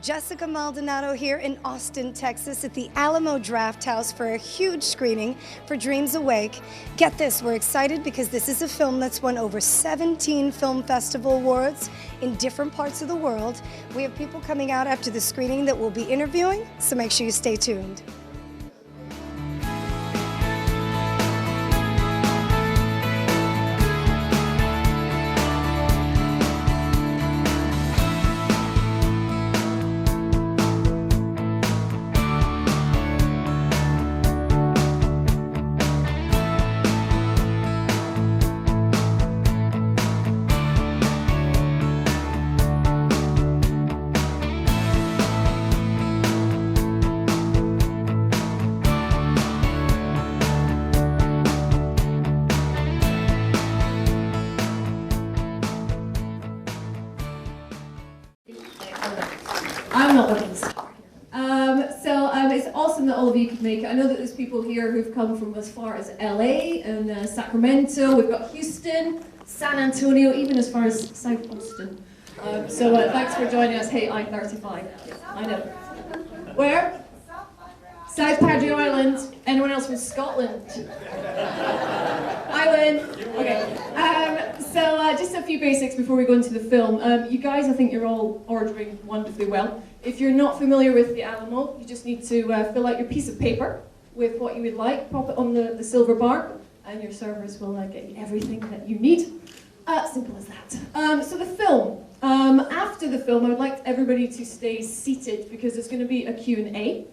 Jessica Maldonado here in Austin, Texas at the Alamo Drafthouse for a huge screening for Dreams Awake. Get this, we're excited because this is a film that's won over 17 film festival awards in different parts of the world. We have people coming out after the screening that we'll be interviewing, so make sure you stay tuned. I'm not one of the star. It's awesome that all of you could make it. I know that there's people here who've come from as far as LA and Sacramento. We've got Houston, San Antonio, even as far as South Austin. Thanks for joining us. Hey, I-35. I know. Where? South Padre Island. Anyone else from Scotland? Island. Okay. Just a few basics before we go into the film. You guys, I think you're all ordering wonderfully well. If you're not familiar with the Alamo, you just need to fill out your piece of paper with what you would like, pop it on the silver bar, and your servers will get you everything that you need. Simple as that. So the film. After the film, I would like everybody to stay seated because there's going to be a Q&A.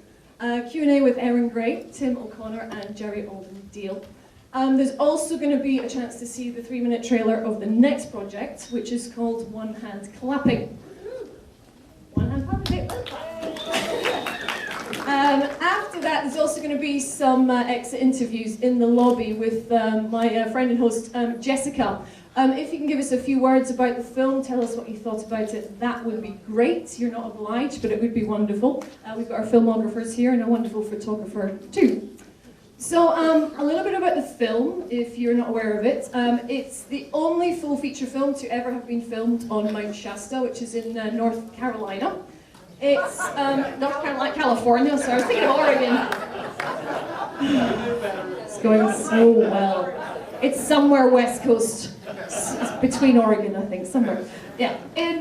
Q&A with Erin Gray, Tim O'Connor, and Jerry Alden Deal. There's also going to be a chance to see the 3-minute trailer of the next project, which is called One Hand Clapping. One hand clapping. After that, there's also going to be some exit interviews in the lobby with my friend and host, Jessica. If you can give us a few words about the film, tell us what you thought about it, that would be great. You're not obliged, but it would be wonderful. We've got our filmographers here and a wonderful photographer too. So a little bit about the film, if you're not aware of it. It's the only full feature film to ever have been filmed on Mount Shasta, which is in North Carolina. It's North Carolina, California, sorry, I was thinking of Oregon. It's going so well. It's somewhere West Coast. It's between Oregon, I think, somewhere. Yeah, in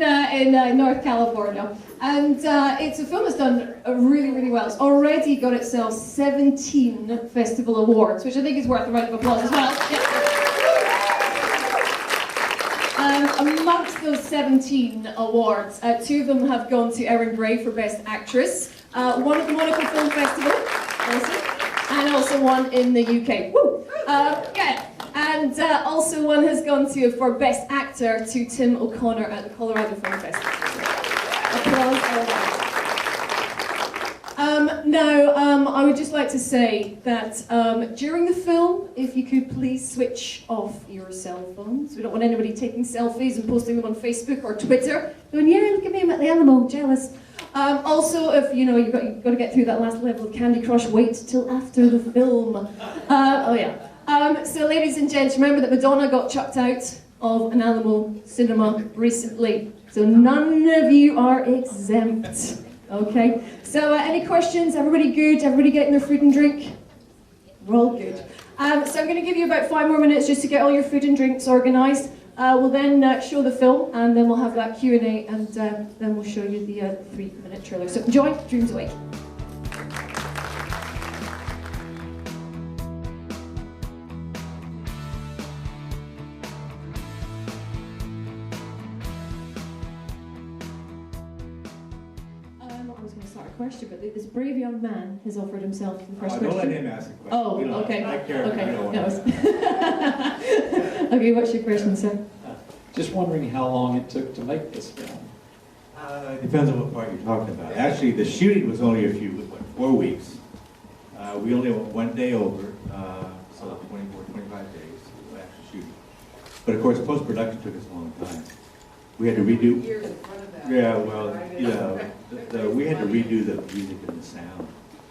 North California. And it's a film that's done really, really well. It's already got itself 17 festival awards, which I think is worth a round of applause as well. Yeah. Amongst those 17 awards, 2 of them have gone to Erin Gray for Best Actress, one at the Monaco Film Festival, and also one in the UK. Woo! Yeah. And also one has gone for Best Actor to Tim O'Connor at the Colorado Film Festival. Applause all around. I would just like to say that during the film, if you could please switch off your cell phones. We don't want anybody taking selfies and posting them on Facebook or Twitter. Going, yeah, look at me, I'm at the Alamo, jealous. Also, if you've got to get through that last level of Candy Crush, wait till after the film. Oh yeah. So ladies and gents, remember that Madonna got chucked out of an Alamo cinema recently. So none of you are exempt. Okay? So any questions? Everybody good? Everybody getting their food and drink? We're all good. So I'm going to give you about 5 more minutes just to get all your food and drinks organised. We'll then show the film and then we'll have that Q&A and then we'll show you the 3-minute trailer. So enjoy Dreams Awake. Question, but this brave young man has offered himself the first question. Don't let him ask a question. Oh, okay. I care. Okay. Okay, what's your question, sir? Just wondering how long it took to make this film. It depends on what part you're talking about. Actually, the shooting was only 4 weeks. We only went 1 day over, so 24, 25 days of actual shooting. But of course, post-production took us a long time. We had to redo. Yeah, well, we had to redo the music and the sound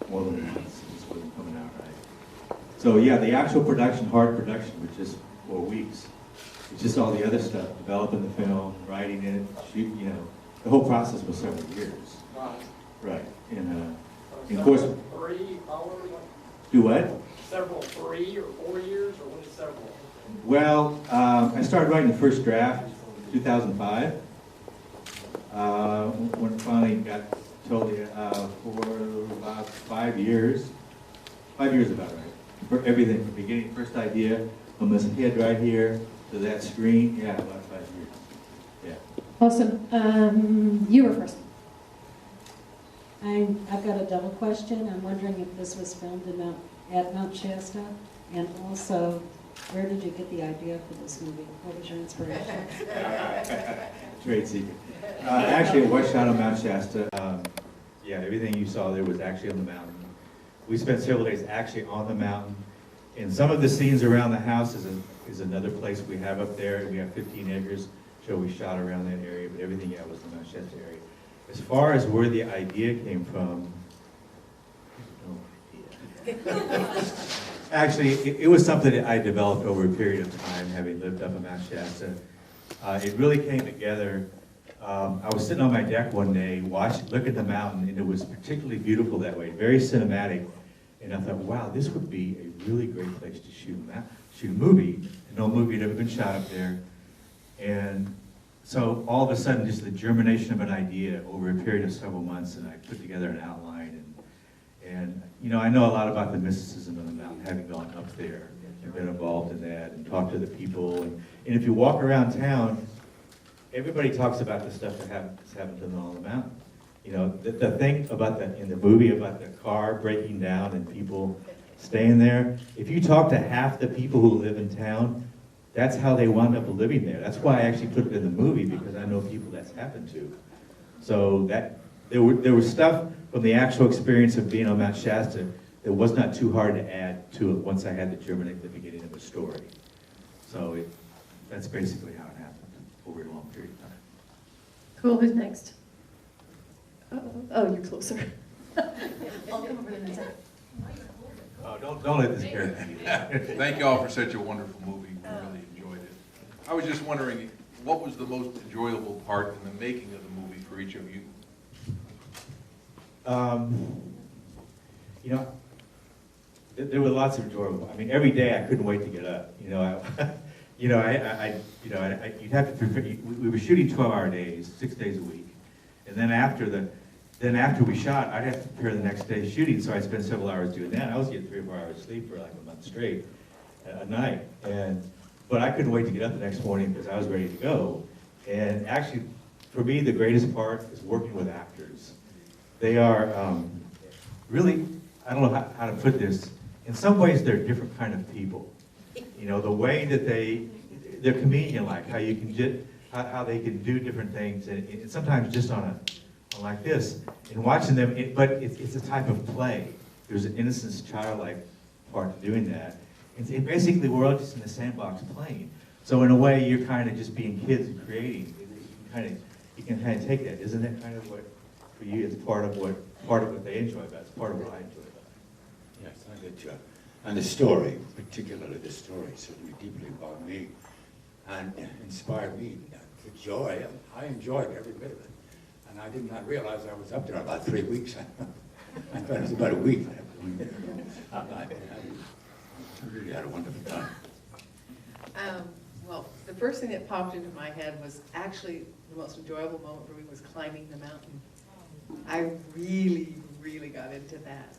more than once. It just wasn't coming out right. So yeah, the actual production, hard production, was just 4 weeks. It's just all the other stuff, developing the film, writing it, the whole process was several years. Right. And of course, 3, hours, do what? several 3 or 4 years, or what is several? Well, I started writing the first draft in 2005. When it finally got totally for about 5 years. 5 years about right. For everything from beginning, first idea, from this head right here to that screen, yeah, about 5 years. Yeah. Awesome. You were first. I've got a double question. I'm wondering if this was filmed at Mount Shasta, and also, where did you get the idea for this movie? What was your inspiration? Trade secret. Actually, it was shot on Mount Shasta. Yeah, everything you saw there was actually on the mountain. We spent several days actually on the mountain. And some of the scenes around the house is another place we have up there. We have 15 acres, so we shot around that area, but everything, yeah, was the Mount Shasta area. As far as where the idea came from, I have no idea. Actually, it was something that I developed over a period of time, having lived up in Mount Shasta. It really came together. I was sitting on my deck one day, looking at the mountain, and it was particularly beautiful that way, very cinematic. And I thought, wow, this would be a really great place to shoot a movie. No movie had ever been shot up there. And so all of a sudden, just the germination of an idea over a period of several months, and I put together an outline. And you know, I know a lot about the mysticism of the mountain, having gone up there and been involved in that and talked to the people. And if you walk around town, everybody talks about the stuff that happened to them on the mountain. You know, the thing about in the movie about the car breaking down and people staying there, if you talk to half the people who live in town, that's how they wound up living there. That's why I actually put it in the movie, because I know people that's happened to. So that there was stuff from the actual experience of being on Mount Shasta that was not too hard to add to it once I had to germinate at the beginning of the story. So that's basically how it happened over a long period of time. Cool. Who's next? Oh, you're closer. I'll come over in a second. Oh, don't let this character be. Thank you all for such a wonderful movie. We really enjoyed it. I was just wondering, what was the most enjoyable part in the making of the movie for each of you? You know, there were lots of enjoyable. I mean, every day I couldn't wait to get up. You know, you'd have to prepare. We were shooting 12-hour days, 6 days a week, and then after we shot, I'd have to prepare the next day's shooting. So I'd spend several hours doing that. I was getting 3 or 4 hours sleep for like a month straight at night, but I couldn't wait to get up the next morning because I was ready to go. And actually, for me, the greatest part is working with actors. They are really, I don't know how to put this. In some ways, they're different kind of people. You know, the way that they're comedian-like, how they can do different things, and sometimes just on like this, and watching them, but it's a type of play. There's an innocence, childlike part to doing that. And basically, we're all just in the sandbox playing. So in a way, you're kind of just being kids and creating. You can kind of take that. Isn't that kind of what, for you, it's part of what they enjoy about it. It's part of what I enjoy about it. Yes, I get you. And the story, particularly the story, certainly deeply about me and inspired me to joy. I enjoyed every bit of it. And I did not realize I was up there about 3 weeks. I thought it was about a week. I really had a wonderful time. Well, the first thing that popped into my head was actually the most enjoyable moment for me was climbing the mountain. I really, really got into that.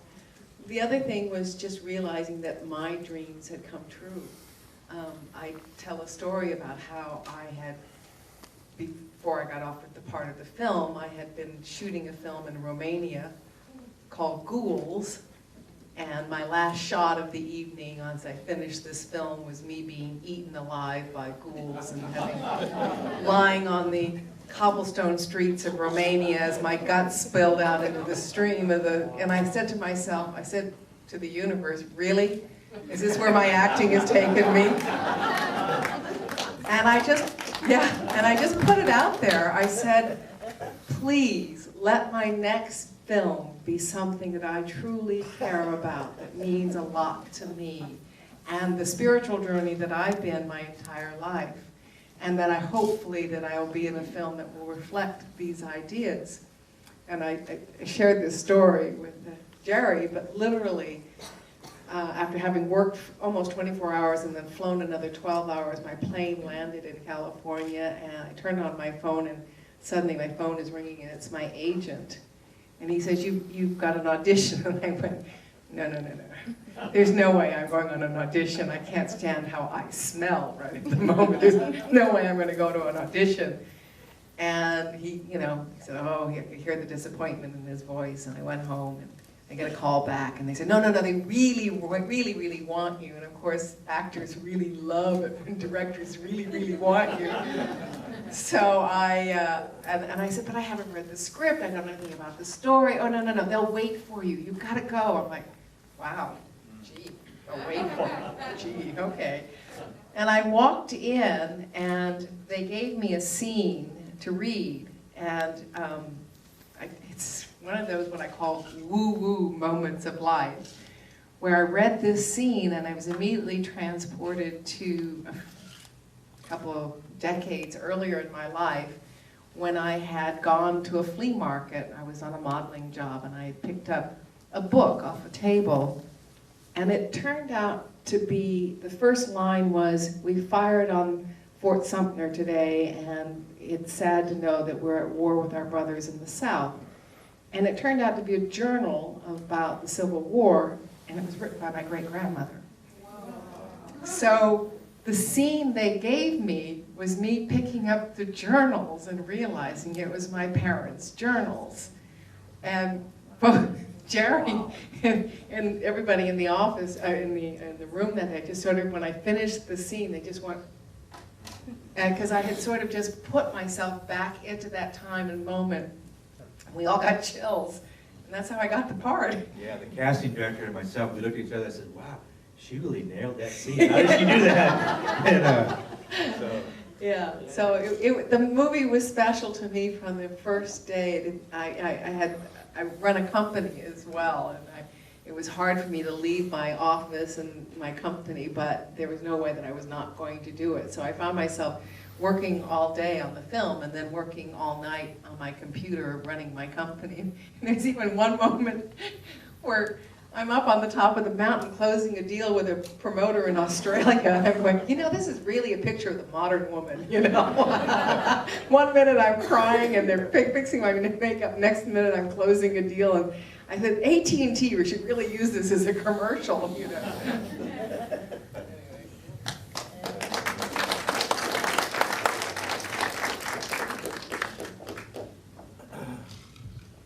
The other thing was just realizing that my dreams had come true. I tell a story about how I had, before I got offered the part of the film, I had been shooting a film in Romania called Ghouls, and my last shot of the evening once I finished this film was me being eaten alive by ghouls and lying on the cobblestone streets of Romania as my guts spilled out into the stream of and I said to myself, I said to the universe, really? Is this where my acting has taken me? And I just put it out there. I said, please let my next film be something that I truly care about, that means a lot to me, and the spiritual journey that I've been my entire life. and that hopefully that I will be in a film that will reflect these ideas. And I shared this story with Jerry, but literally, after having worked almost 24 hours and then flown another 12 hours, my plane landed in California, and I turned on my phone, and suddenly my phone is ringing, and it's my agent. And he says, you've got an audition. And I went, no. There's no way I'm going on an audition. I can't stand how I smell right at the moment. There's no way I'm going to go to an audition. And he said, oh, you hear the disappointment in his voice. And I went home, and I get a call back, and they said, no, they really want you. And of course, actors really love it when directors really want you. So and I said, but I haven't read the script. I don't know anything about the story. Oh, no, they'll wait for you. You've got to go. I'm like, wow, gee, they'll wait for me. Gee, okay. And I walked in, and they gave me a scene to read, and it's one of those what I call woo-woo moments of life, where I read this scene and I was immediately transported to a couple of decades earlier in my life when I had gone to a flea market. I was on a modeling job, and I picked up a book off a table, and it turned out to be, the first line was, we fired on Fort Sumter today, and it's sad to know that we're at war with our brothers in the South. And it turned out to be a journal about the Civil War, and it was written by my great-grandmother. So the scene they gave me was me picking up the journals and realizing it was my parents' journals. And both Jerry and everybody in the office, in the room that I just sort of, when I finished the scene, they just went, because I had sort of just put myself back into that time and moment. We all got chills, and that's how I got the part. Yeah, the casting director and myself, we looked at each other and said, wow, she really nailed that scene. How did she do that? Yeah, so the movie was special to me from the first day. I run a company as well, and it was hard for me to leave my office and my company, but there was no way that I was not going to do it. So I found myself working all day on the film and then working all night on my computer running my company. And there's even one moment where I'm up on the top of the mountain closing a deal with a promoter in Australia, and I'm going, this is really a picture of the modern woman, One minute I'm crying and they're fixing my makeup, next minute I'm closing a deal, and I said, AT&T, we should really use this as a commercial,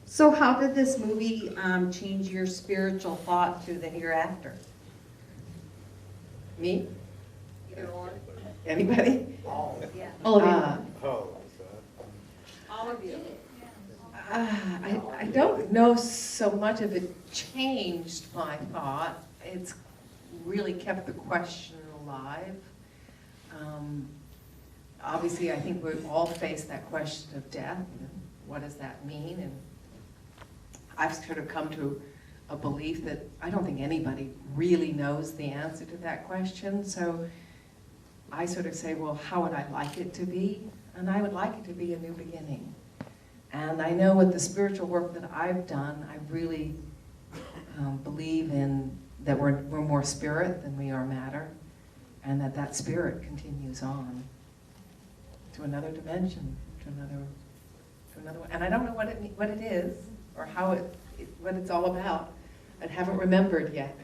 So how did this movie change your spiritual thought to the hereafter? Me? Anybody? All of you. All of you. I don't know so much if it changed my thought. It's really kept the question alive. Obviously, I think we've all faced that question of death. And what does that mean? And I've sort of come to a belief that I don't think anybody really knows the answer to that question. So I sort of say, well, how would I like it to be? And I would like it to be a new beginning. And I know with the spiritual work that I've done, I really believe in that we're more spirit than we are matter, and that spirit continues on to another dimension, to another one. And I don't know what it is, or what it's all about. I haven't remembered yet.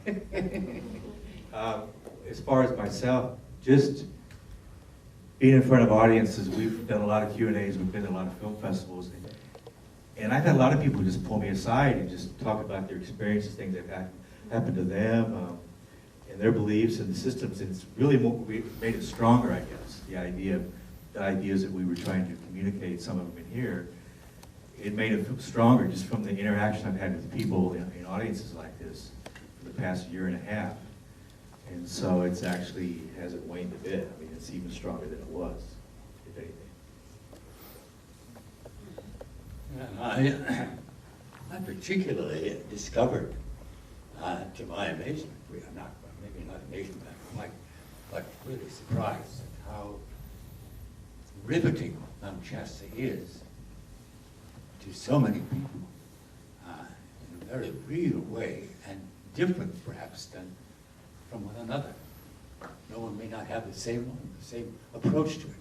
As far as myself, just being in front of audiences, we've done a lot of Q&As, we've been to a lot of film festivals, and I've had a lot of people just pull me aside and just talk about their experiences, things that happened to them, and their beliefs and the systems, and it's really made it stronger, I guess, the ideas that we were trying to communicate, some of them in here. It made it stronger just from the interaction I've had with people in audiences like this for the past year and a half. And so it's actually hasn't waned a bit. I mean, it's even stronger than it was, if anything. And I particularly discovered, to my amazement, maybe not amazement, but really surprised at how riveting Mount Shasta is to so many people in a very real way, and different perhaps than from one another. No one may not have the same approach to it.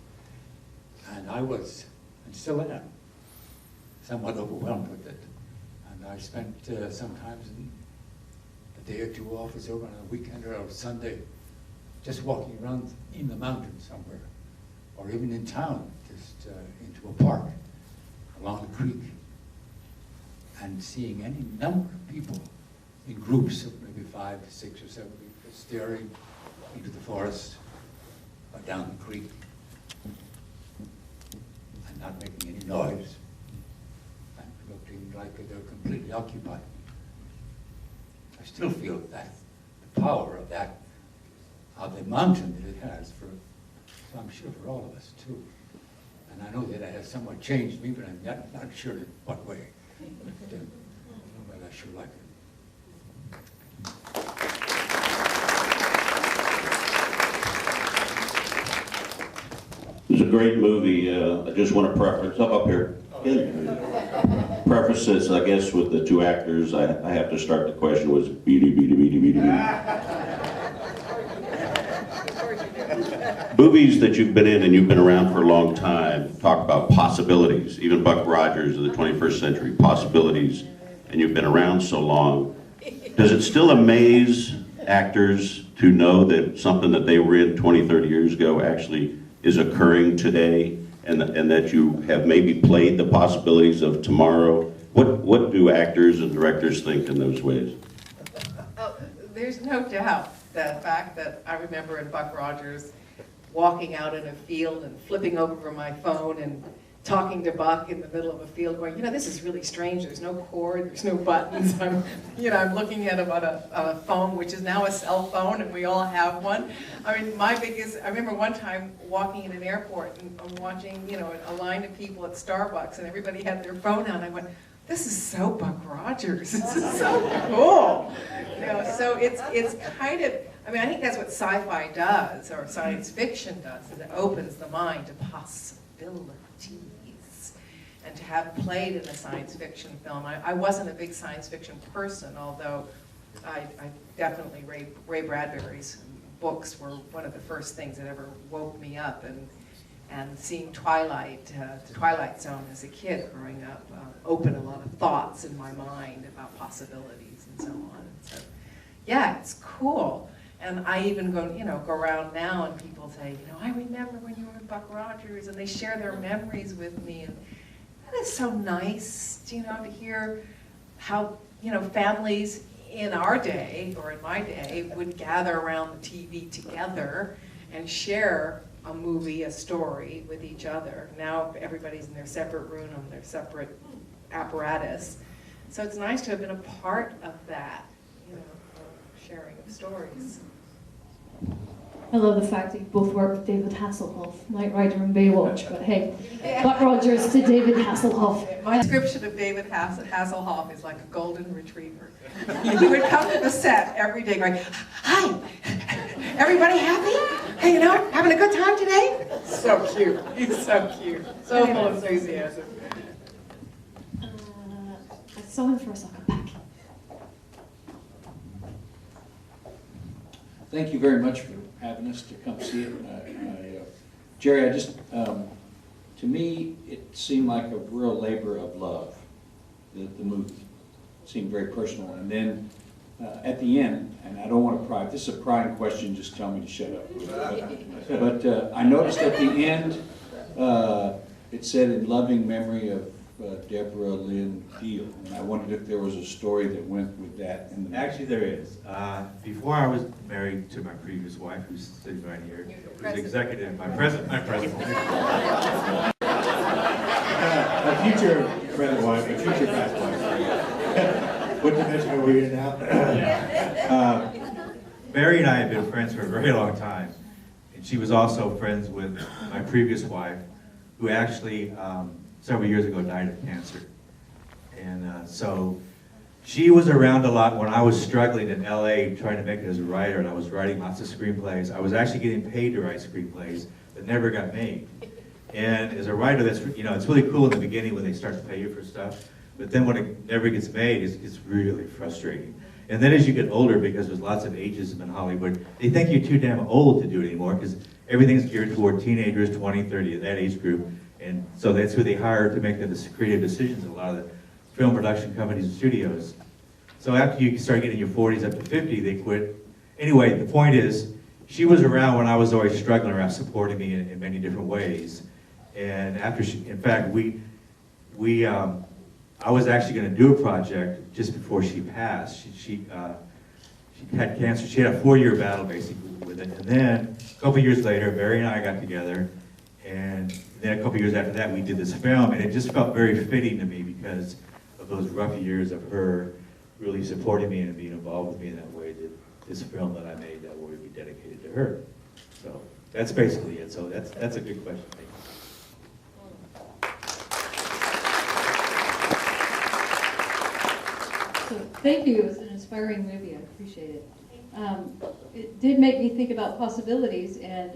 And I was, and still am, somewhat overwhelmed with it. And I spent sometimes a day or two off, was over on a weekend or a Sunday, just walking around in the mountains somewhere, or even in town, just into a park, along the creek, and seeing any number of people in groups of maybe 5, 6, or 7 people staring into the forest or down the creek and not making any noise and looking like they're completely occupied. I still feel that the power of that, of the mountain that it has for, so I'm sure for all of us too. And I know that it has somewhat changed me, but I'm not sure in what way. But I sure like it. It's a great movie. I just want to preface, up here. Preface this, I guess, with the two actors. I have to start the question with beady, beady, beady, beady, beady. Movies that you've been in and you've been around for a long time talk about possibilities. Even Buck Rogers of the 21st century, possibilities. And you've been around so long. Does it still amaze actors to know that something that they were in 20, 30 years ago actually is occurring today, and that you have maybe played the possibilities of tomorrow? What do actors and directors think in those ways? There's no doubt the fact that I remember in Buck Rogers walking out in a field and flipping over my phone and talking to Buck in the middle of a field going, you know, this is really strange. There's no cord, there's no buttons. I'm looking at him on a phone, which is now a cell phone, and we all have one. I mean, I remember one time walking in an airport and watching, a line of people at Starbucks, and everybody had their phone out, and I went, this is so Buck Rogers. This is so cool. So it's kind of, I think that's what sci-fi does, or science fiction does, is it opens the mind to possibilities. And to have played in a science fiction film, I wasn't a big science fiction person, although I definitely, Ray Bradbury's books were one of the first things that ever woke me up, and seeing Twilight, the Twilight Zone as a kid growing up, opened a lot of thoughts in my mind about possibilities and so on. And so, yeah, it's cool. And I even go around now and people say, I remember when you were in Buck Rogers, and they share their memories with me. And that is so nice, to hear how, families in our day, or in my day, would gather around the TV together and share a movie, a story with each other. Now everybody's in their separate room, on their separate apparatus. So it's nice to have been a part of that, sharing of stories. I love the fact that you both work with David Hasselhoff, Knight Rider and Baywatch, but hey, Buck Rogers to David Hasselhoff. My description of David Hasselhoff is like a golden retriever. He would come to the set every day going, hi, everybody happy? Hey, having a good time today? So cute. He's so cute. So full of enthusiasm. I saw him for a second back. Thank you very much for having us to come see it. Jerry, to me, it seemed like a real labor of love, the movie. It seemed very personal. And then at the end, and I don't want to pry, if this is a prying question, just tell me to shut up. But I noticed at the end, it said in loving memory of Deborah Lynn Deal, and I wondered if there was a story that went with that. Actually, there is. Before I was married to my previous wife, who's sitting right here, who's executive, my present. A future present wife, a future past wife. What dimension are we in now? Mary and I have been friends for a very long time, and she was also friends with my previous wife, who actually several years ago died of cancer. And so she was around a lot when I was struggling in LA trying to make it as a writer, and I was writing lots of screenplays. I was actually getting paid to write screenplays that never got made. And as a writer, that's, it's really cool in the beginning when they start to pay you for stuff, but then when it never gets made, it's really frustrating. And then as you get older, because there's lots of ageism in Hollywood, they think you're too damn old to do it anymore, because everything's geared toward teenagers, 20, 30, that age group. And so that's who they hire to make the creative decisions in a lot of the film production companies and studios. So after you start getting your 40s up to 50, they quit. Anyway, the point is, she was around when I was always struggling around supporting me in many different ways. And after in fact, I was actually going to do a project just before she passed. She had cancer. She had a 4-year battle basically with it. And then a couple years later, Barry and I got together, and then a couple years after that, we did this film, and it just felt very fitting to me because of those rough years of her really supporting me and being involved with me in that way. That this film that I made that will be dedicated to her. So that's basically it. So that's a good question. Thank you. So thank you. It was an inspiring movie. I appreciate it. It did make me think about possibilities, and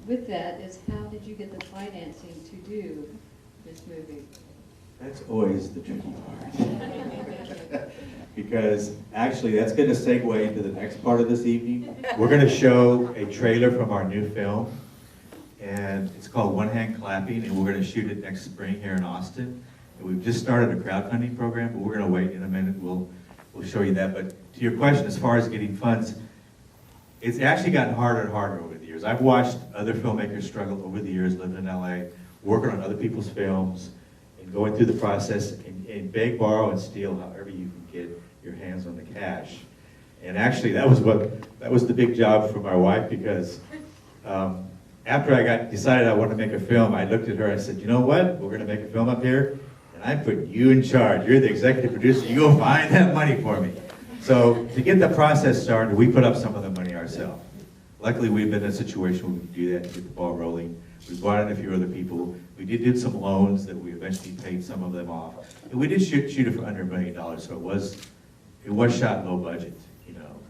with that is how did you get the financing to do this movie? That's always the tricky part. Because actually that's going to segue into the next part of this evening. We're going to show a trailer from our new film, and it's called One Hand Clapping, and we're going to shoot it next spring here in Austin. And we've just started a crowdfunding program, but we're going to wait in a minute. We'll show you that. But to your question, as far as getting funds, it's actually gotten harder and harder over the years. I've watched other filmmakers struggle over the years, living in LA, working on other people's films, and going through the process and beg, borrow, and steal however you can get your hands on the cash. And actually, that was the big job for my wife, because after I decided I wanted to make a film, I looked at her and I said, you know what? We're going to make a film up here, and I'm putting you in charge. You're the executive producer. You go find that money for me. So to get the process started, we put up some of the money ourselves. Luckily, we've been in a situation where we can do that to get the ball rolling. We brought in a few other people. We did some loans that we eventually paid some of them off. And we did shoot it for under $1 million, so it was shot low budget.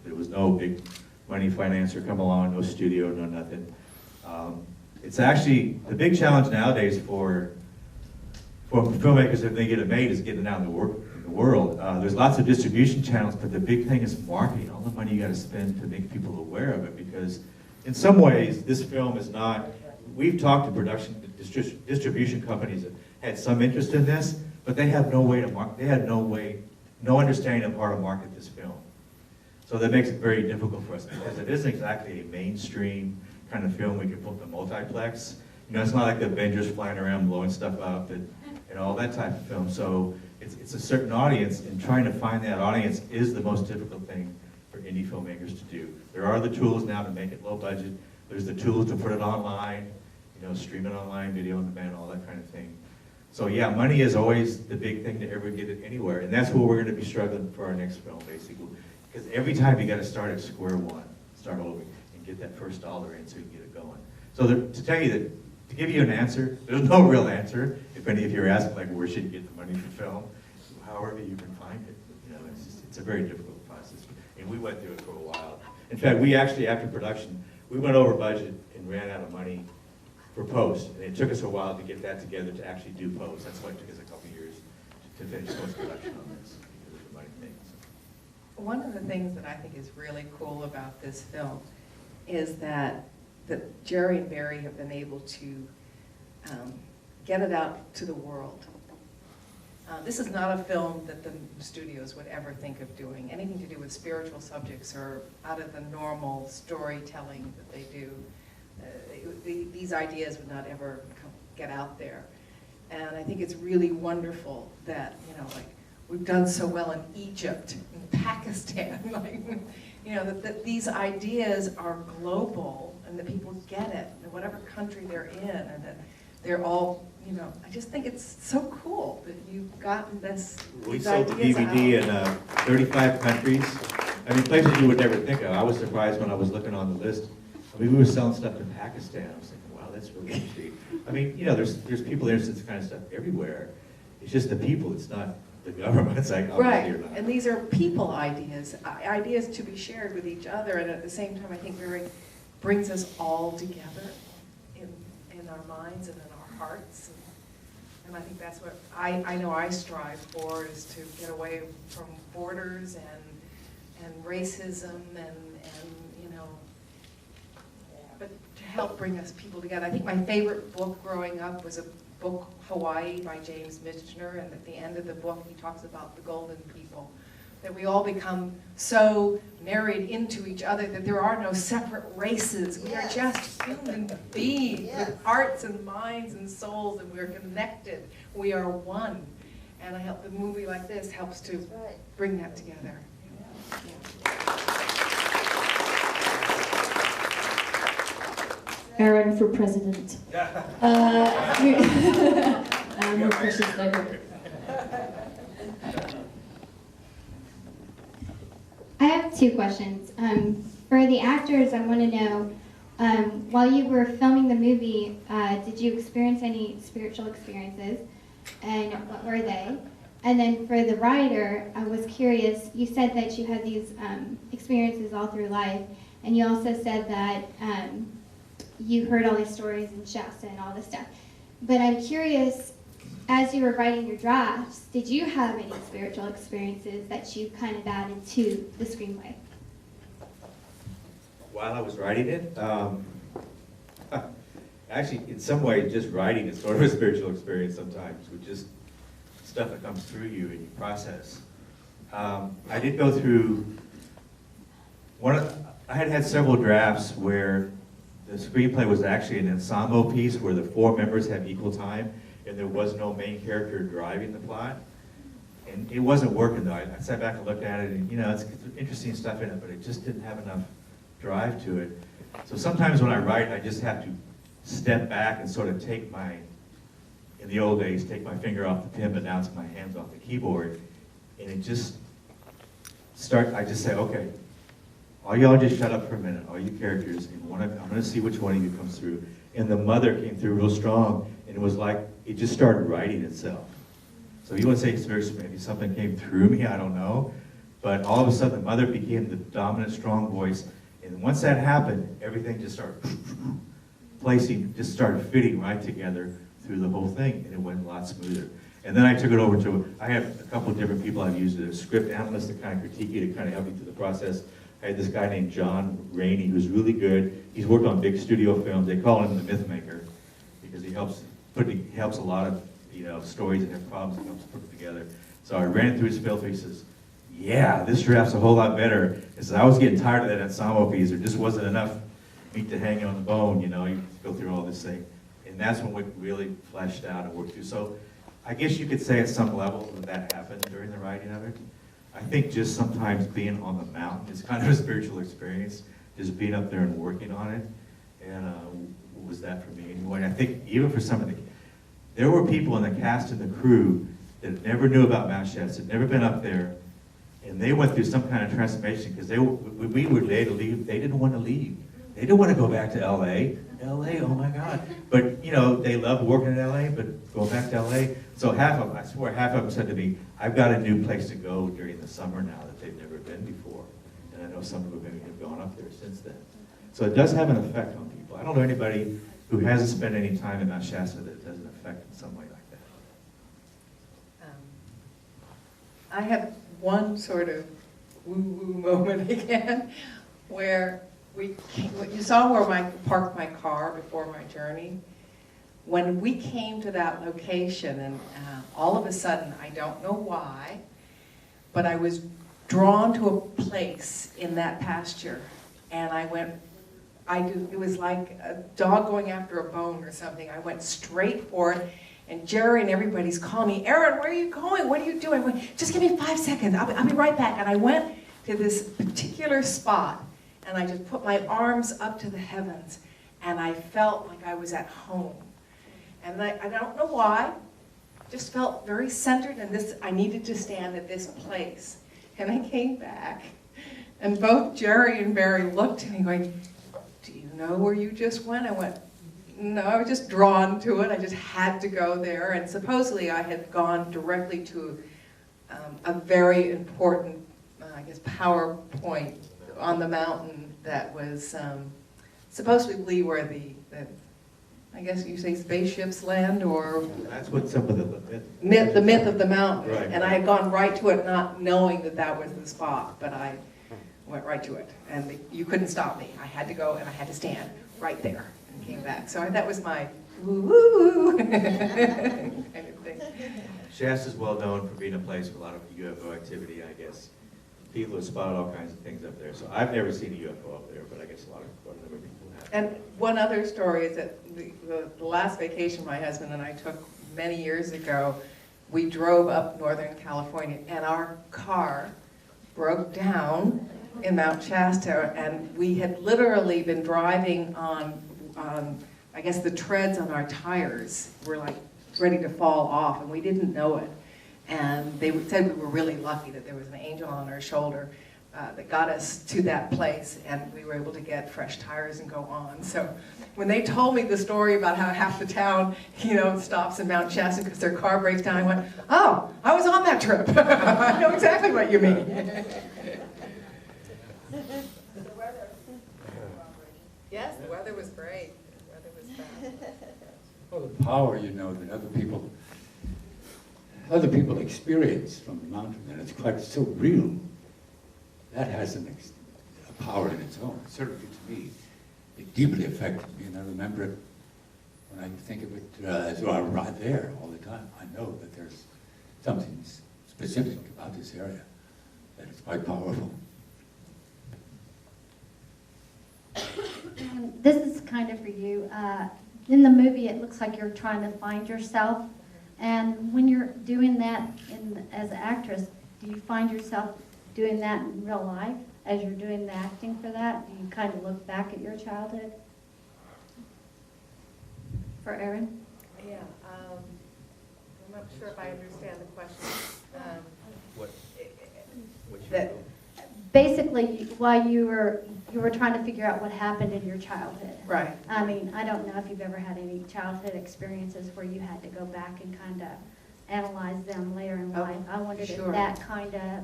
There was no big money financer come along, no studio, no nothing. It's actually the big challenge nowadays for filmmakers, if they get it made, is getting it out in the world. There's lots of distribution channels, but the big thing is marketing. All the money you got to spend to make people aware of it, because in some ways this film is not. We've talked to production distribution companies that had some interest in this, but they have no way to market. They had no understanding of how to market this film. So that makes it very difficult for us, because it isn't exactly a mainstream kind of film we can put in the multiplex. It's not like the Avengers flying around blowing stuff up and all that type of film. So it's a certain audience, and trying to find that audience is the most difficult thing for indie filmmakers to do. There are the tools now to make it low budget. There's the tools to put it online, stream it online, video on demand, all that kind of thing. So yeah, money is always the big thing to ever get it anywhere, and that's where we're going to be struggling for our next film, basically. Because every time you got to start at square one, start over, and get that first dollar in so you can get it going. So to tell you that, to give you an answer, there's no real answer. If any of you are asking, like, where should you get the money for film? However you can find it. It's a very difficult process. And we went through it for a while. In fact, we actually, after production, we went over budget and ran out of money for post. And it took us a while to get that together to actually do post. That's why it took us a couple of years to finish post-production on this, because of the money thing. One of the things that I think is really cool about this film is that Jerry and Barry have been able to get it out to the world. This is not a film that the studios would ever think of doing. Anything to do with spiritual subjects or out of the normal storytelling that they do. These ideas would not ever get out there. And I think it's really wonderful that, we've done so well in Egypt, in Pakistan, that these ideas are global and that people get it, in whatever country they're in, and that they're all, I just think it's so cool that you've gotten this. We sold the DVD in 35 countries. Places you would never think of. I was surprised when I was looking on the list. We were selling stuff in Pakistan. I was thinking, wow, that's really interesting. There's people there, this kind of stuff everywhere. It's just the people, it's not the government. It's like, right, and these are people ideas, ideas to be shared with each other, and at the same time, I think Barry brings us all together in our minds and in our hearts. And I think that's what I know I strive for, is to get away from borders and racism and you know, but to help bring us people together. I think my favorite book growing up was a book, Hawaii, by James Michener, and at the end of the book he talks about the golden people, that we all become so married into each other that there are no separate races. We are just human beings with hearts and minds and souls, and we're connected. We are one. And I hope the movie like this helps to bring that together. Aaron for president. More questions later. I have two questions. For the actors, I want to know, while you were filming the movie, did you experience any spiritual experiences, and what were they? And then for the writer, I was curious, you said that you had these experiences all through life, and you also said that you heard all these stories in Shasta and all this stuff. But I'm curious, as you were writing your drafts, did you have any spiritual experiences that you kind of added to the screenplay? While I was writing it, actually, in some ways, just writing is sort of a spiritual experience sometimes, with just stuff that comes through you and you process. I did go through I had several drafts where the screenplay was actually an ensemble piece where the 4 members have equal time, and there was no main character driving the plot. And it wasn't working though. I sat back and looked at it, and you know, it's interesting stuff in it, but it just didn't have enough drive to it. So sometimes when I write, I just have to step back and sort of take in the old days, take my finger off the pen, but now it's my hands off the keyboard. And it just I just say, okay, all y'all just shut up for a minute, all you characters, and I'm gonna see which one of you comes through. And the mother came through real strong, and it was like, it just started writing itself. So you want to say maybe something came through me, I don't know. But all of a sudden, the mother became the dominant, strong voice. And once that happened, everything just started just started fitting right together through the whole thing, and it went a lot smoother. And then I took it over to, I have a couple of different people I've used as script analysts to kind of critique it, to kind of help me through the process. I had this guy named John Rainey, who's really good. He's worked on big studio films. They call him the myth maker because he helps a lot of stories that have problems, and helps put them together. So I ran it through his filter. He says, "Yeah, this draft's a whole lot better." He says, "I was getting tired of that ensemble piece. There just wasn't enough meat to hang on the bone. You go through all this thing." And that's when we really fleshed out and worked through. So I guess you could say at some level that happened during the writing of it. I think just sometimes being on the mountain is kind of a spiritual experience, just being up there and working on it. And what was that for me anyway? And I think even for some of there were people in the cast and the crew that never knew about Mount Shasta, had never been up there, and they went through some kind of transformation because we were ready to leave. They didn't want to leave. They didn't want to go back to LA. LA, oh my God. But they loved working in LA, but going back to LA. So half of them said to me, "I've got a new place to go during the summer now that they've never been before." And I know some of them maybe have gone up there since then. So it does have an effect on people. I don't know anybody who hasn't spent any time in Mount Shasta that it doesn't affect in some way like that. I have one sort of woo-woo moment again, where you saw where I parked my car before my journey. When we came to that location, and all of a sudden, I don't know why, but I was drawn to a place in that pasture, and it was like a dog going after a bone or something. I went straight for it, and Jerry and everybody's calling me, "Aaron, where are you going? What are you doing?" I went, "Just give me 5 seconds, I'll be right back." And I went to this particular spot, and I just put my arms up to the heavens, and I felt like I was at home. And I don't know why, just felt very centered, and I needed to stand at this place. And I came back, and both Jerry and Barry looked at me going, "Do you know where you just went?" I went, "No, I was just drawn to it. I just had to go there." And supposedly I had gone directly to a very important, power point on the mountain that was supposedly where I guess you say spaceships land, or That's what some of the the myth of the mountain. Right. And I had gone right to it, not knowing that that was the spot, but I went right to it. And you couldn't stop me. I had to go and I had to stand right there and came back. So that was my woo-woo kind of thing. Shasta's well known for being a place with a lot of UFO activity, I guess. People have spotted all kinds of things up there. So I've never seen a UFO up there, but I guess a lot of other people have. And one other story is that the last vacation my husband and I took many years ago, we drove up Northern California and our car broke down in Mount Shasta, and we had literally been driving on I guess the treads on our tires were like ready to fall off, and we didn't know it. And they said we were really lucky that there was an angel on our shoulder that got us to that place, and we were able to get fresh tires and go on. So when they told me the story about how half the town, stops in Mount Shasta because their car breaks down, I went, oh, I was on that trip. I know exactly what you mean. Yes, the weather was great. The weather was fab. Well, the power, that other people experience from the mountain, and it's quite so real. That has a power in its own. Certainly to me, it deeply affected me, and I remember it when I think of it as though I'm right there all the time. I know that there's something specific about this area that is quite powerful. This is kind of for you. In the movie, it looks like you're trying to find yourself. And when you're doing that as an actress, do you find yourself doing that in real life as you're doing the acting for that? Do you kind of look back at your childhood? For Erin? Yeah, I'm not sure if I understand the question. What That, Basically, while you were trying to figure out what happened in your childhood. right. I mean, I don't know if you've ever had any childhood experiences where you had to go back and kind of analyze them later in Oh, life. I wondered sure. if that kind of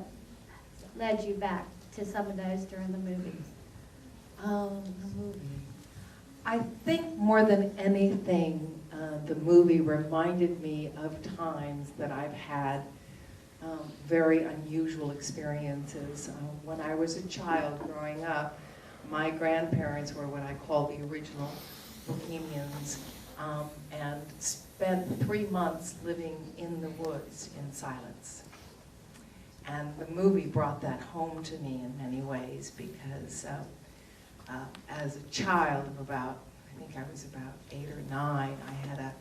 led you back to some of those during the movies. The movie. I think more than anything, the movie reminded me of times that I've had very unusual experiences. When I was a child growing up, my grandparents were what I call the original Bohemians, and spent 3 months living in the woods in silence. And the movie brought that home to me in many ways because as a child of about, I think I was about 8 or 9, I had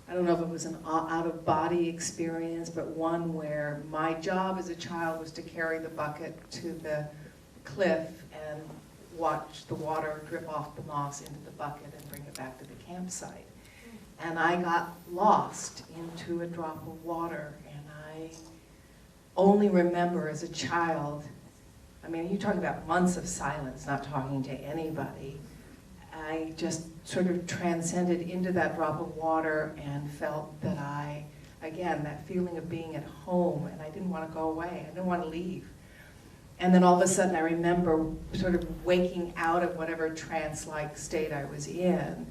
I don't know if it was an out-of-body experience, but one where my job as a child was to carry the bucket to the cliff and watch the water drip off the moss into the bucket and bring it back to the campsite. And I got lost into a drop of water, and I only remember as a child, I mean, you're talking about months of silence, not talking to anybody. I just sort of transcended into that drop of water and felt that again, that feeling of being at home, and I didn't want to go away, I didn't want to leave. And then all of a sudden I remember sort of waking out of whatever trance-like state I was in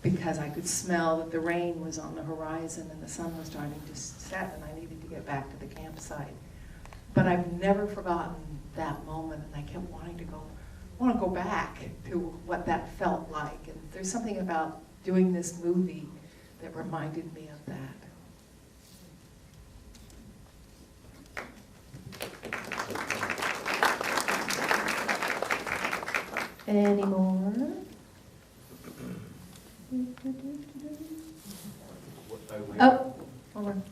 because I could smell that the rain was on the horizon and the sun was starting to set and I needed to get back to the campsite. But I've never forgotten that moment, and I kept wanting to go. I want to go back to what that felt like. And there's something about doing this movie that reminded me of that. Any more? Oh, hold on.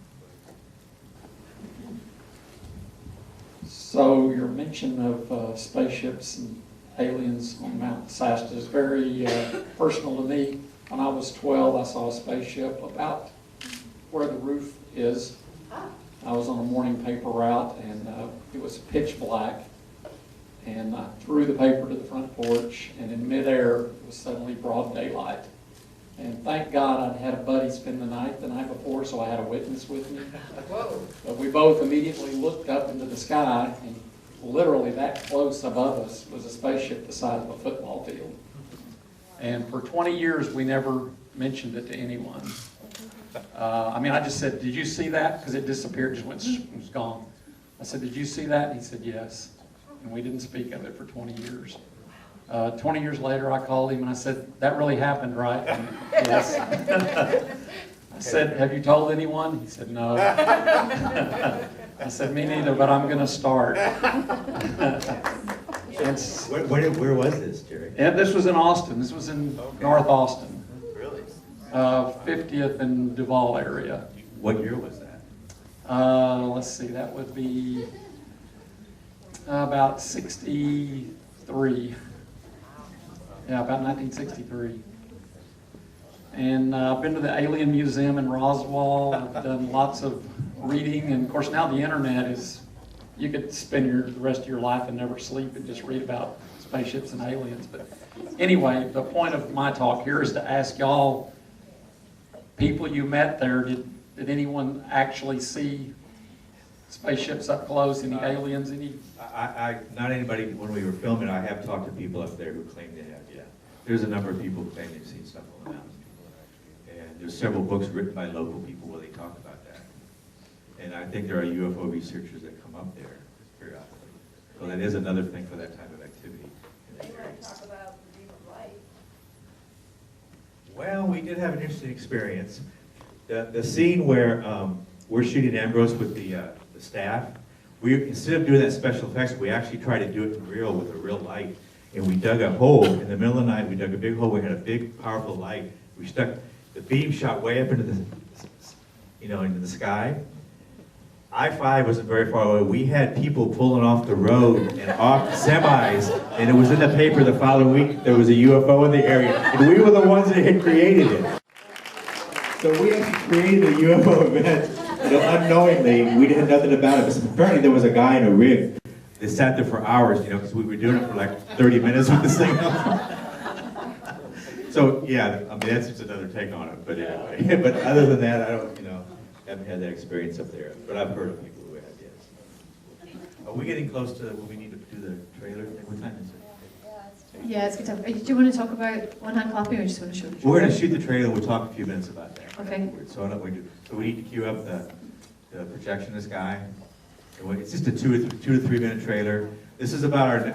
So your mention of spaceships and aliens on Mount Shasta is very personal to me. When I was 12, I saw a spaceship about where the roof is. I was on a morning paper route, and it was pitch black. And I threw the paper to the front porch, and in midair, it was suddenly broad daylight. And thank God I'd had a buddy spend the night before, so I had a witness with me. Whoa. But we both immediately looked up into the sky, and literally that close above us was a spaceship the size of a football field. And for 20 years, we never mentioned it to anyone. I mean, I just said, did you see that? Because it disappeared, just went, it was gone. I said, did you see that? And he said, yes. And we didn't speak of it for 20 years. 20 years later, I called him and I said, that really happened, right? And yes. I said, have you told anyone? He said, no. I said, me neither, but I'm going to start. Where was this, Jerry? And this was in Austin. This was in North Austin. Really? 50th and Duval area. What year was that? Let's see, that would be about 63. Yeah, about 1963. And I've been to the Alien Museum in Roswell. I've done lots of reading, and of course now the internet is, you could spend the rest of your life and never sleep and just read about spaceships and aliens. But anyway, the point of my talk here is to ask y'all, people you met there, did anyone actually see spaceships up close, any aliens, any? Not anybody, when we were filming, I have talked to people up there who claim they have, yeah. There's a number of people who claim they've seen stuff on the mountain. And there's several books written by local people where they talk about that. And I think there are UFO researchers that come up there periodically. So that is another thing for that type of activity. Talk about the beam of light. Well, we did have an interesting experience. The scene where we're shooting Ambrose with the staff, instead of doing that special effects, we actually tried to do it real with a real light. And we dug a hole in the middle of the night. We dug a big hole. We had a big, powerful light. We stuck the beam shot way up into the, into the sky. I-5 wasn't very far away. We had people pulling off the road and off semis, and it was in the paper the following week. There was a UFO in the area, and we were the ones that had created it. So we actually created a UFO event, unknowingly. We didn't know nothing about it. But apparently there was a guy in a rig that sat there for hours, because we were doing it for like 30 minutes with this thing. So yeah, I mean that's just another take on it. But anyway, but other than that, I don't, haven't had that experience up there. But I've heard of people who have, yes. Are we getting close to when we need to do the trailer? What time is it? Yeah, it's good time. Do you want to talk about one hand clapping or just want to show the We're going to shoot the trailer. We'll talk a few minutes about that. Okay. So we need to queue up the projectionist guy. It's just a 2 to 3 minute trailer. This is about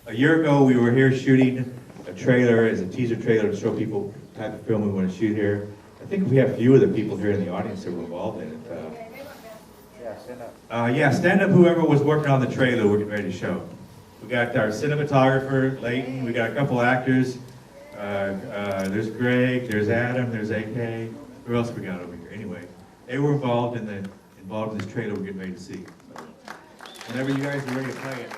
a year ago we were here shooting a trailer as a teaser trailer to show people the type of film we want to shoot here. I think we have a few of the people here in the audience that were involved in it. Stand up whoever was working on the trailer we're getting ready to show. We got our cinematographer, Leighton, we got a couple actors. There's Greg, there's Adam, there's AK. Who else we got over here? Anyway, they were involved in this trailer we're getting ready to see. So, whenever you guys are ready to play it.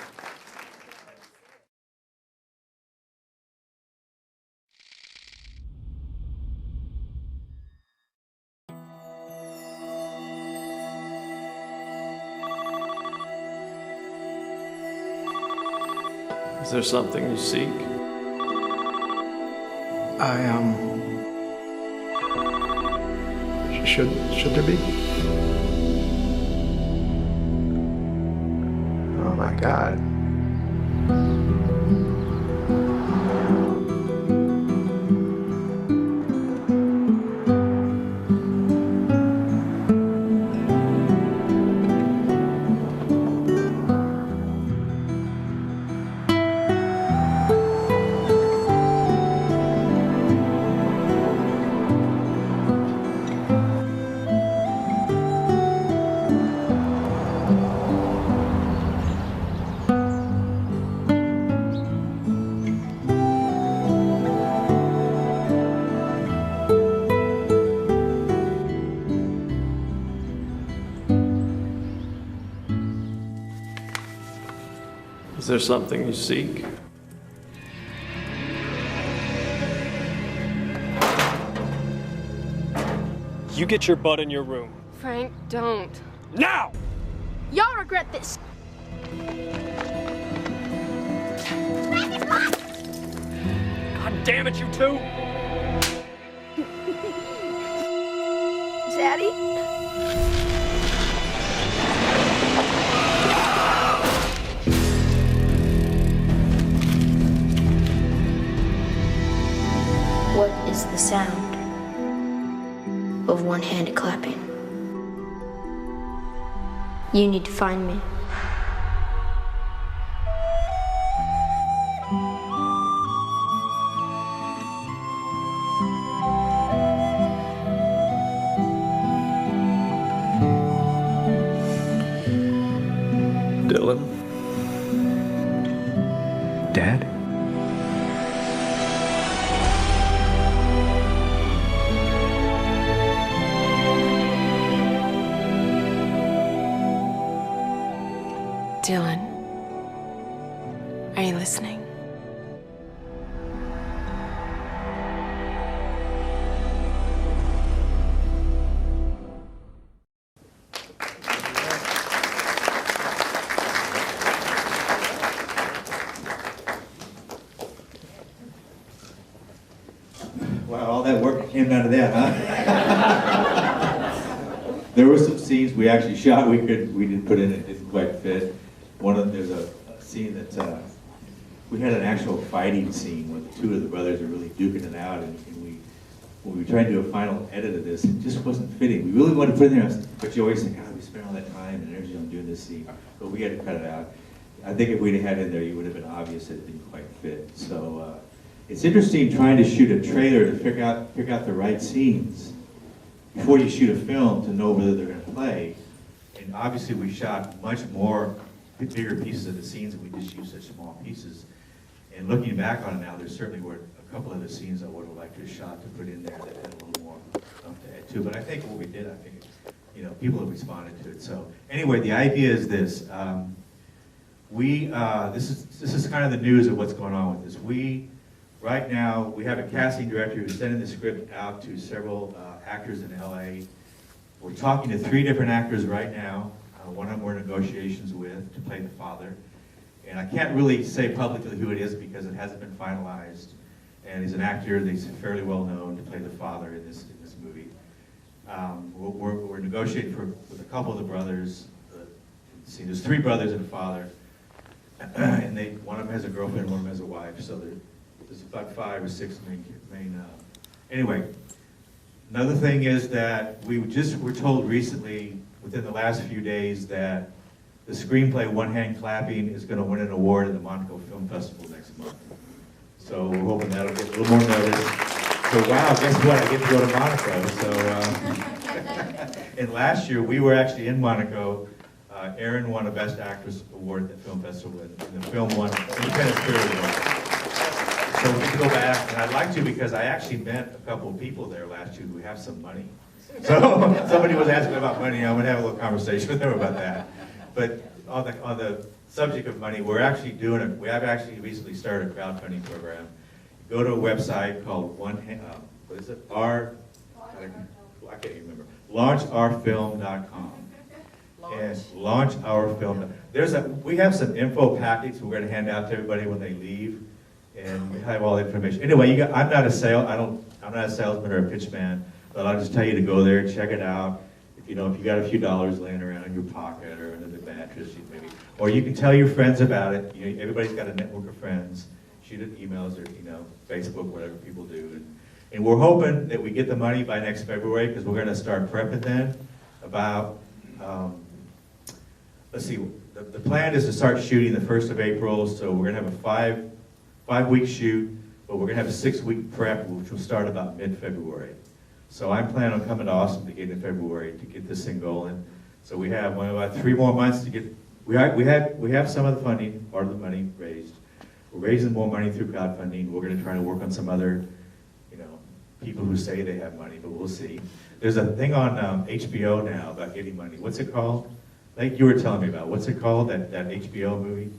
Is there something you seek? Should there be? Oh my God. Is there something you seek? You get your butt in your room. Frank, don't. Now! Y'all regret this. God damn it, you two! Daddy? What is the sound? one-handed clapping. You need to find me. Dylan. Dad? Dylan, are you listening? Wow, all that work came out of that, huh? There were some scenes we actually shot, we didn't put in, it didn't quite fit. There's a scene that, we had an actual fighting scene where the two of the brothers are really duking it out, and when we tried to do a final edit of this, it just wasn't fitting. We really wanted to put it in there, but you always think, God, we spent all that time and energy on doing this scene, but we had to cut it out. I think if we'd have had it in there, it would have been obvious that it didn't quite fit. So it's interesting trying to shoot a trailer to pick out the right scenes before you shoot a film to know whether they're going to play. And obviously we shot much more bigger pieces of the scenes, and we just used such small pieces. And looking back on it now, there certainly were a couple of the scenes I would have liked to have shot to put in there that had a little more to add to. But I think what we did, I think, people have responded to it. So anyway, the idea is this. This is kind of the news of what's going on with this. Right now, we have a casting director who's sending the script out to several actors in LA. We're talking to 3 different actors right now. One of them we're in negotiations with to play the father. And I can't really say publicly who it is because it hasn't been finalized. And he's an actor that's fairly well known to play the father in this movie. We're negotiating with a couple of the brothers. See, there's 3 brothers and a father. And one of them has a girlfriend, one of them has a wife. So there's about 5 or 6 main anyway, another thing is that we were told recently, within the last few days, that the screenplay One Hand Clapping is going to win an award at the Monaco Film Festival next month. So we're hoping that'll get a little more notice. So wow, guess what? I get to go to Monaco. So, and last year we were actually in Monaco. Erin won a Best Actress award at the film festival, and the film won Independent Spirit Award. So we can go back, and I'd like to because I actually met a couple of people there last year who have some money. So somebody was asking about money. I'm going to have a little conversation with them about that. But on the subject of money, we have actually recently started a crowdfunding program. Go to a website called I can't even remember. LaunchOurFilm.com. And LaunchOurFilm. We have some info packets we're going to hand out to everybody when they leave, and we have all the information. Anyway, I'm not a salesman or a pitch man, but I'll just tell you to go there, check it out. If you got a few dollars laying around in your pocket or under the mattress, maybe, or you can tell your friends about it. Everybody's got a network of friends. Shoot it emails or Facebook, whatever people do. And we're hoping that we get the money by next February because we're going to start prepping then about. Let's see. The plan is to start shooting the 1st of April. So we're going to have a 5-week shoot, but we're going to have a 6-week prep, which will start about mid-February. So I'm planning on coming to Austin to get in February to get this thing going. So we have about 3 more months to get. We have some of the funding, part of the money raised. We're raising more money through crowdfunding. We're going to try to work on some other, people who say they have money, but we'll see. There's a thing on HBO now about getting money. What's it called? Like you were telling me about. What's it called? That HBO movie?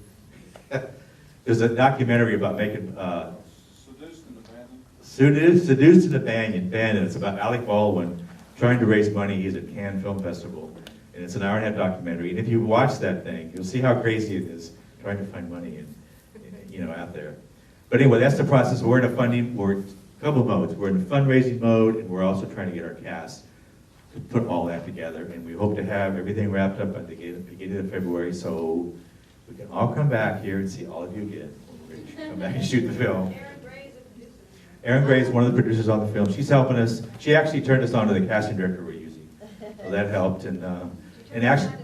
There's a documentary about making. Seduced and Abandoned. It's about Alec Baldwin trying to raise money. He's at Cannes Film Festival, and it's an hour-and-a-half documentary. And if you watch that thing, you'll see how crazy it is trying to find money out there. But anyway, that's the process. We're in a couple modes. We're in a fundraising mode, and we're also trying to get our cast to put all that together. And we hope to have everything wrapped up at the beginning of February, so we can all come back here and see all of you again when we're ready to come back and shoot the film. Erin Gray is one of the producers on the film. She's helping us. She actually turned us on to the casting director we're using. So that helped. And actually,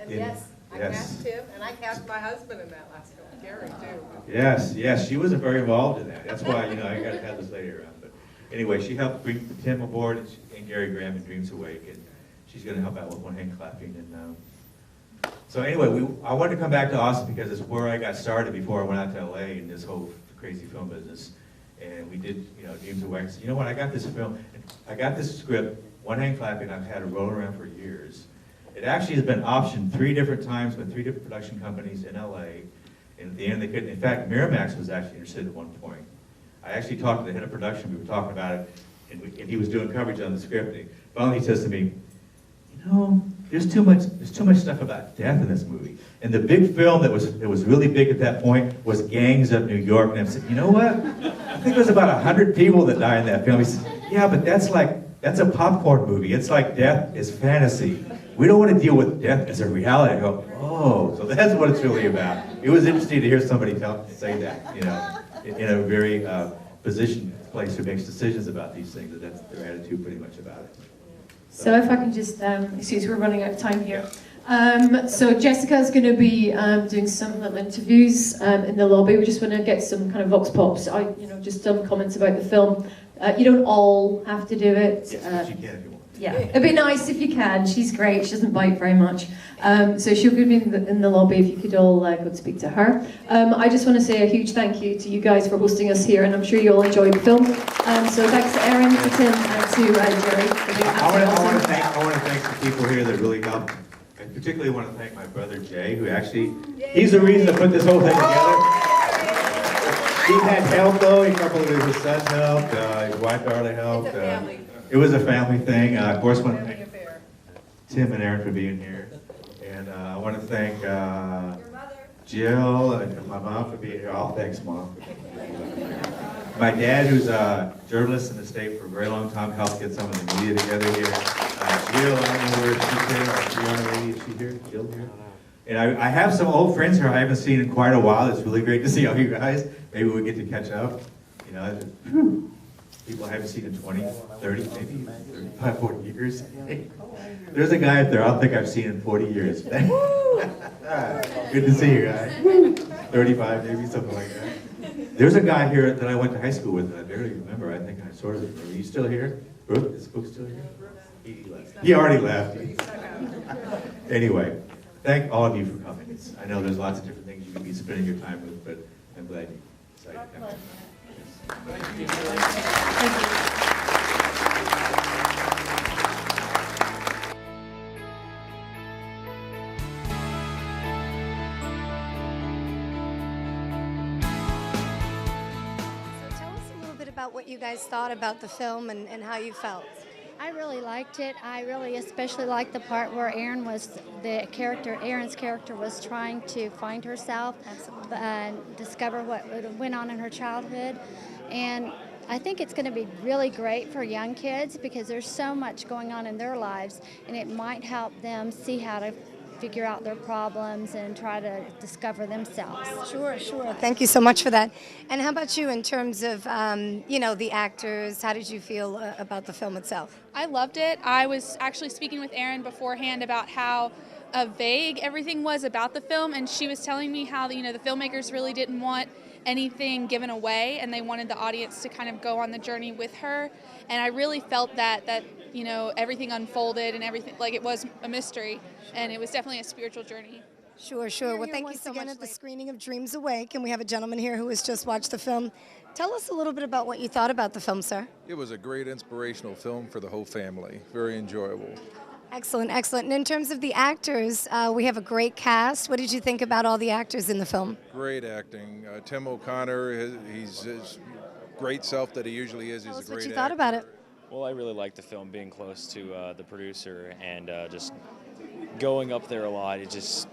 And yes, I cast Tim, and I cast my husband in that last film, Gary, too. yes, she wasn't very involved in that. That's why, I got to have this lady around. But anyway, she helped bring Tim aboard and Gary Graham in Dreams Awake, and she's going to help out with one hand clapping. And so anyway, I wanted to come back to Austin because it's where I got started before I went out to LA in this whole crazy film business. And we did, Dreams Awake. So, you know what? I got this film, I got this script, one hand clapping. I've had it rolling around for years. It actually has been optioned 3 different times by 3 different production companies in LA. And at the end, they couldn't. In fact, Miramax was actually interested at one point. I actually talked to the head of production. We were talking about it, and he was doing coverage on the script. And finally, he says to me, there's too much stuff about death in this movie. And the big film that was really big at that point was Gangs of New York. And I said, you know what? I think there's about 100 people that die in that film. He said, yeah, but that's a popcorn movie. It's like death is fantasy. We don't want to deal with death as a reality. I go, oh, so that's what it's really about. It was interesting to hear somebody say that, in a very positioned place who makes decisions about these things. That's their attitude pretty much about it. So if I can just, excuse me, we're running out of time here. So Jessica's going to be doing some little interviews in the lobby. We just want to get some kind of vox pops, just some comments about the film. You don't all have to do it. Yes, but you can if you want. Yeah, it'd be nice if you can. She's great. She doesn't bite very much. So she'll be in the lobby if you could all go and speak to her. I just want to say a huge thank you to you guys for hosting us here, and I'm sure you all enjoyed the film. So thanks to Erin, to Tim, and to Jerry for doing I want to thank the people here that really helped. I particularly want to thank my brother Jay, who actually, he's the reason to put this whole thing together. He had help though. A couple of his sons helped. His wife Darla helped. It's a family. It was a family thing. Of course, I want to thank Tim and Erin for being here, and I want to thank Jill and my mom for being here. Oh, thanks, Mom. My dad, who's a journalist in the state for a very long time, helped get some of the media together here. Jill, I don't know where she's here. Our young lady, is she here? Jill here? And I have some old friends here I haven't seen in quite a while. It's really great to see all you guys. Maybe we get to catch up. People I haven't seen in 20, 30, maybe 35, 40 years. There's a guy up there I don't think I've seen in 40 years. Good to see you guys. 35 maybe, something like that. There's a guy here that I went to high school with that I barely remember. I think I sort of remember. Are you still here? Brooke? Is Brooke still here? He left. He already left. Anyway, thank all of you for coming. I know there's lots of different things you could be spending your time with, but I'm glad you decided to come. Thank you. So tell us a little bit about what you guys thought about the film and how you felt. I really liked it. I really especially liked the part where Erin's character was trying to find herself and discover what went on in her childhood. And I think it's going to be really great for young kids because there's so much going on in their lives, and it might help them see how to figure out their problems and try to discover themselves. Sure. Thank you so much for that. And how about you in terms of, the actors? How did you feel about the film itself? I loved it. I was actually speaking with Erin beforehand about how vague everything was about the film, and she was telling me how the filmmakers really didn't want anything given away, and they wanted the audience to kind of go on the journey with her. And I really felt that everything unfolded and everything, like it was a mystery, and it was definitely a spiritual journey. Sure. Well, thank you so much at the screening of Dreams Awake, and we have a gentleman here who has just watched the film. Tell us a little bit about what you thought about the film, sir. It was a great inspirational film for the whole family. Very enjoyable. Excellent. And in terms of the actors, we have a great cast. What did you think about all the actors in the film? Great acting. Tim O'Connor, he's his great self that he usually is. Tell He's us a great what you actor. thought about it. Well, I really liked the film, being close to the producer and just going up there a lot. It just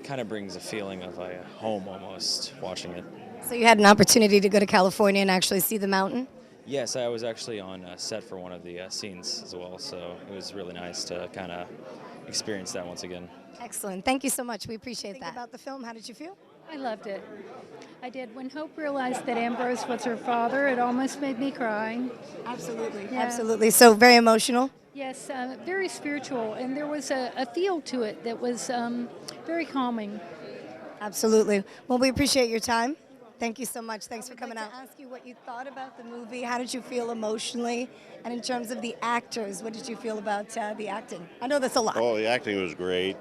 kind of brings a feeling of a home almost watching it. So you had an opportunity to go to California and actually see the mountain? Yes, I was actually on set for one of the scenes as well, so it was really nice to kind of experience that once again. Excellent. Thank you so much. We appreciate that. About the film, how did you feel? I loved it. I did. When Hope realized that Ambrose was her father, it almost made me cry. Absolutely. Yeah. Absolutely. So very emotional. Yes, very spiritual, and there was a feel to it that was very calming. Absolutely. Well, we appreciate your time. Thank you so much. Thanks for coming out. I ask you what you thought about the movie. How did you feel emotionally? And in terms of the actors, what did you feel about the acting? I know that's a lot. Oh, the acting was great.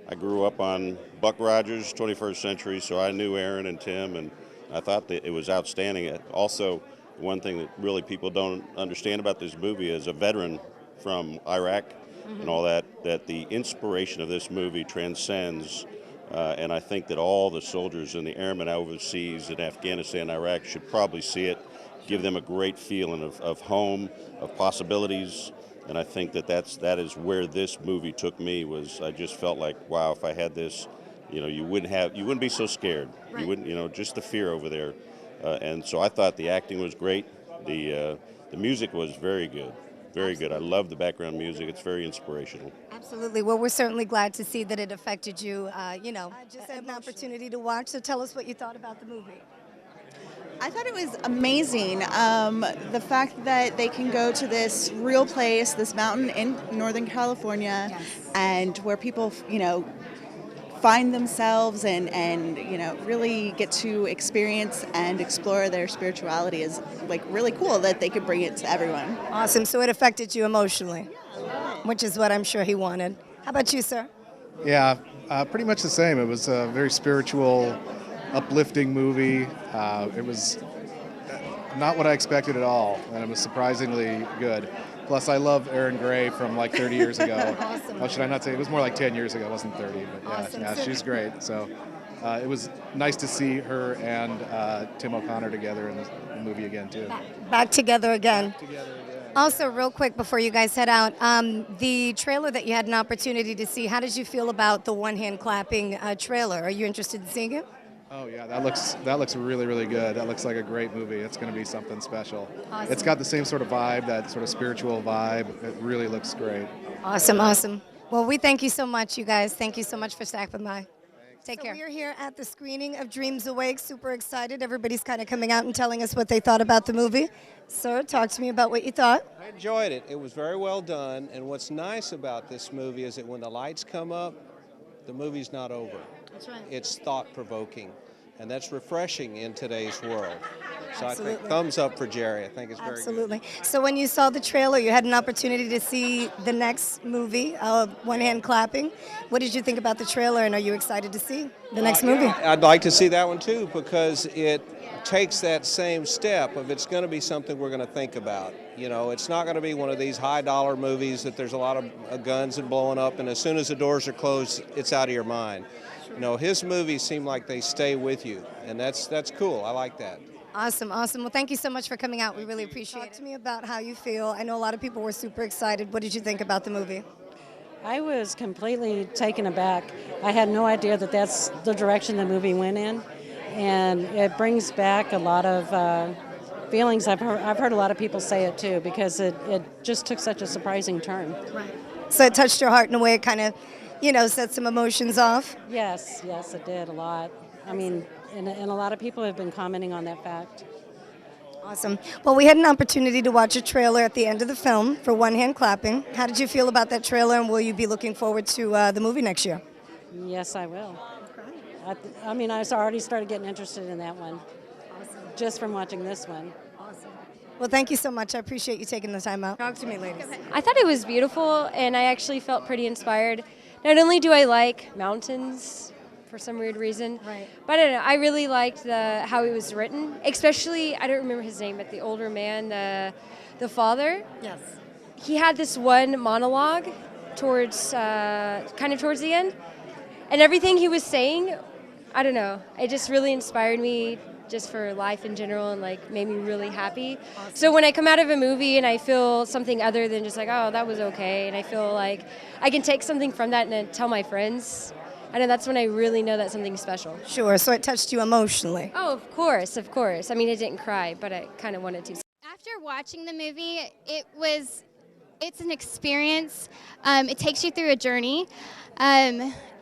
I grew up on Buck Rogers, 21st Century, so I knew Aaron and Tim, and I thought that it was outstanding. Also, one thing that really people don't understand about this movie is a veteran from Iraq and all that the inspiration of this movie transcends, and I think that all the soldiers and the airmen overseas in Afghanistan, Iraq should probably see it, give them a great feeling of home, of possibilities. And I think that is where this movie took me. Was I just felt like, wow, if I had this, you wouldn't be so scared. Right. You wouldn't, just the fear over there. And so I thought the acting was great. The music was very good, very good. I love the background music. It's very inspirational. Absolutely. Well, we're certainly glad to see that it affected you. Just had an opportunity to watch. So tell us what you thought about the movie. I thought it was amazing. The fact that they can go to this real place, this mountain in Northern California, and where people, find themselves and really get to experience and explore their spirituality is like really cool that they could bring it to everyone. Awesome. So it affected you emotionally, which is what I'm sure he wanted. How about you, sir? Yeah, pretty much the same. It was a very spiritual, uplifting movie. It was not what I expected at all, and it was surprisingly good. Plus, I love Erin Gray from like 30 years ago. Awesome. Oh, should I not say? It was more like 10 years ago. It wasn't 30, but yeah, Awesome. yeah, she's great. So it was nice to see her and Tim O'Connor together in the movie again, too. Back together again. Also, real quick before you guys head out, the trailer that you had an opportunity to see, how did you feel about the one-hand clapping trailer? Are you interested in seeing it? Oh yeah, that looks really, really good. That looks like a great movie. It's going to be something special. Awesome. It's got the same sort of vibe, that sort of spiritual vibe. It really looks great. Awesome, awesome. Well, we thank you so much, you guys. Thank you so much for stopping by. Take care. We're here at the screening of Dreams Awake. Super excited. Everybody's kind of coming out and telling us what they thought about the movie. Sir, talk to me about what you thought. I enjoyed it. It was very well done. And what's nice about this movie is that when the lights come up, the movie's not over. That's right. It's thought-provoking, and that's refreshing in today's world. So I think Absolutely. thumbs up for Jerry. I think it's very good. Absolutely. So when you saw the trailer, you had an opportunity to see the next movie, One Hand Clapping. What did you think about the trailer, and are you excited to see the next movie? Yeah, I'd like to see that one too, because it takes that same step of it's going to be something we're going to think about. It's not going to be one of these high-dollar movies that there's a lot of guns and blowing up, and as soon as the doors are closed, it's out of your mind. His movies seem like they stay with you, and that's cool. I like that. Awesome, awesome. Well, thank you so much for coming out. We really appreciate it. Talk to me about how you feel. I know a lot of people were super excited. What did you think about the movie? I was completely taken aback. I had no idea that that's the direction the movie went in, and it brings back a lot of feelings. I've heard a lot of people say it too, because it just took such a surprising turn. Right. So it touched your heart in a way it kind of, set some emotions off? Yes, it did a lot. I mean, and a lot of people have been commenting on that fact. Awesome. Well, we had an opportunity to watch a trailer at the end of the film for One Hand Clapping. How did you feel about that trailer, and will you be looking forward to the movie next year? Yes, I will. I mean, I already started getting interested in that one, just from watching this one. Well, thank you so much. I appreciate you taking the time out. Talk to me, ladies. I thought it was beautiful, and I actually felt pretty inspired. Not only do I like mountains for some weird reason, but I don't know, I really liked how it was written, especially, I don't remember his name, but the older man, the father. Yes. He had this one monologue towards the end, and everything he was saying, I don't know, it just really inspired me just for life in general, and made me really happy. Awesome. So when I come out of a movie and I feel something other than just oh, that was okay, and I feel like I can take something from that and then tell my friends, I know that's when I really know that something's special. Sure, so it touched you emotionally. Oh, of course. I mean, I didn't cry, but I kind of wanted to. After watching the movie, it's an experience. It takes you through a journey.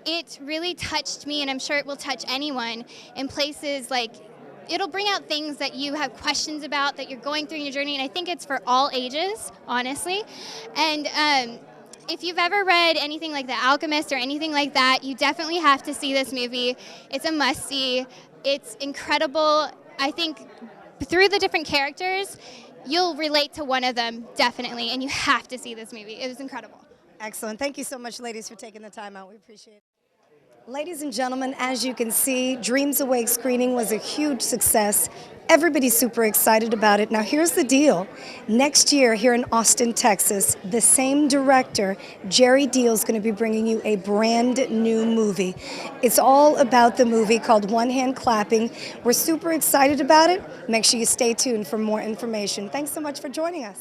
it really touched me, and I'm sure it will touch anyone in places like, it'll bring out things that you have questions about, that you're going through in your journey, and I think it's for all ages, honestly. And if you've ever read anything like The Alchemist or anything like that, you definitely have to see this movie. It's a must-see. It's incredible. I think through the different characters, you'll relate to one of them, definitely, and you have to see this movie. It was incredible. Excellent. Thank you so much, ladies, for taking the time out. We appreciate it. Ladies and gentlemen, as you can see, Dreams Awake screening was a huge success. Everybody's super excited about it. Now, here's the deal. Next year, here in Austin, Texas, the same director, Jerry Deal, is going to be bringing you a brand new movie. It's all about the movie called One Hand Clapping. We're super excited about it. Make sure you stay tuned for more information. Thanks so much for joining us.